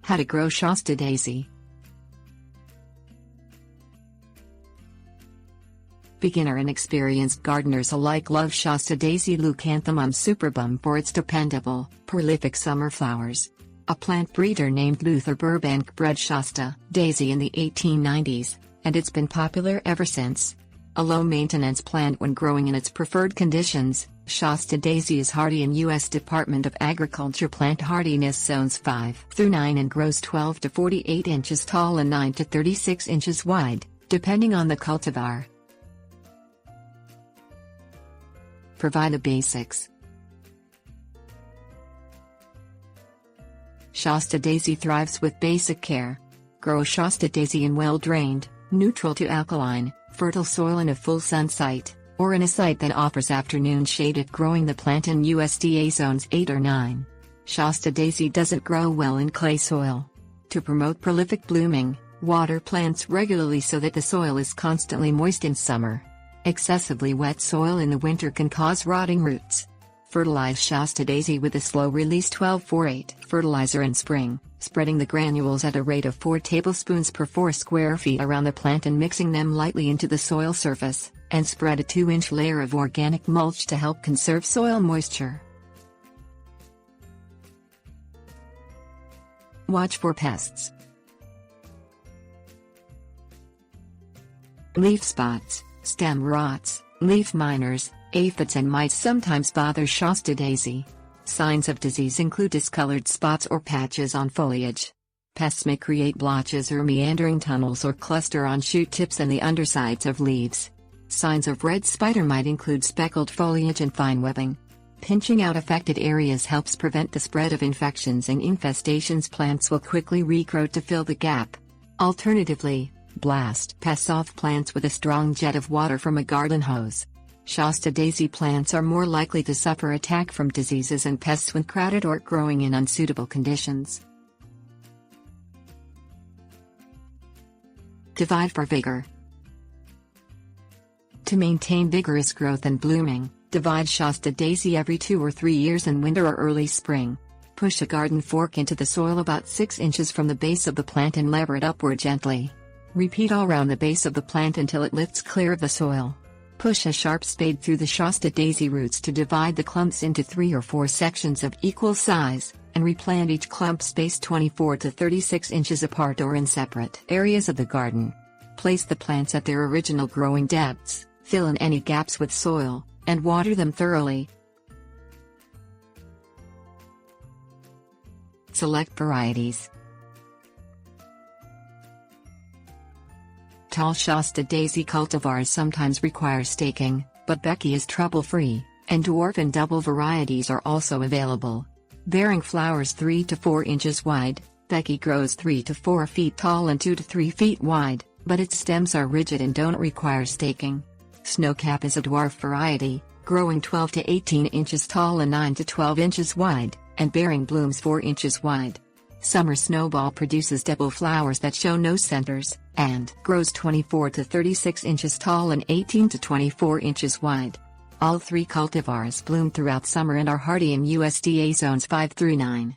How to grow Shasta Daisy. Beginner and experienced gardeners alike love Shasta Daisy Leucanthemum superbum for its dependable, prolific summer flowers. A plant breeder named Luther Burbank bred Shasta Daisy in the 1890s, and it's been popular ever since. A low-maintenance plant when growing in its preferred conditions, Shasta Daisy is hardy in U.S. Department of Agriculture plant hardiness zones 5 through 9 and grows 12 to 48 inches tall and 9 to 36 inches wide, depending on the cultivar. Provide the basics. Shasta Daisy thrives with basic care. Grow Shasta Daisy in well-drained, neutral to alkaline, fertile soil in a full sun site, or in a site that offers afternoon shade if growing the plant in USDA zones 8 or 9. Shasta Daisy doesn't grow well in clay soil. To promote prolific blooming, water plants regularly so that the soil is constantly moist in summer. Excessively wet soil in the winter can cause rotting roots. Fertilize Shasta Daisy with a slow-release 12-4-8 fertilizer in spring, spreading the granules at a rate of 4 tablespoons per 4 square feet around the plant and mixing them lightly into the soil surface, and spread a 2-inch layer of organic mulch to help conserve soil moisture. Watch for pests. Leaf spots, stem rots, leaf miners, aphids and mites sometimes bother Shasta Daisy. Signs of disease include discolored spots or patches on foliage. Pests may create blotches or meandering tunnels or cluster on shoot tips and the undersides of leaves. Signs of red spider mite include speckled foliage and fine webbing. Pinching out affected areas helps prevent the spread of infections and infestations. Plants will quickly regrow to fill the gap. Alternatively, blast pests off plants with a strong jet of water from a garden hose. Shasta Daisy plants are more likely to suffer attack from diseases and pests when crowded or growing in unsuitable conditions. Divide for vigor. To maintain vigorous growth and blooming, divide Shasta Daisy every 2 or 3 years in winter or early spring. Push a garden fork into the soil about 6 inches from the base of the plant and lever it upward gently. Repeat all around the base of the plant until it lifts clear of the soil. Push a sharp spade through the Shasta Daisy roots to divide the clumps into 3 or 4 sections of equal size, and replant each clump spaced 24 to 36 inches apart or in separate areas of the garden. Place the plants at their original growing depths, fill in any gaps with soil, and water them thoroughly. Select varieties. Tall Shasta Daisy cultivars sometimes require staking, but Becky is trouble-free, and dwarf and double varieties are also available. Bearing flowers 3 to 4 inches wide, Becky grows 3 to 4 feet tall and 2 to 3 feet wide, but its stems are rigid and don't require staking. Snowcap is a dwarf variety, growing 12 to 18 inches tall and 9 to 12 inches wide, and bearing blooms 4 inches wide. Summer Snowball produces double flowers that show no centers, and grows 24 to 36 inches tall and 18 to 24 inches wide. All 3 cultivars bloom throughout summer and are hardy in USDA zones 5 through 9.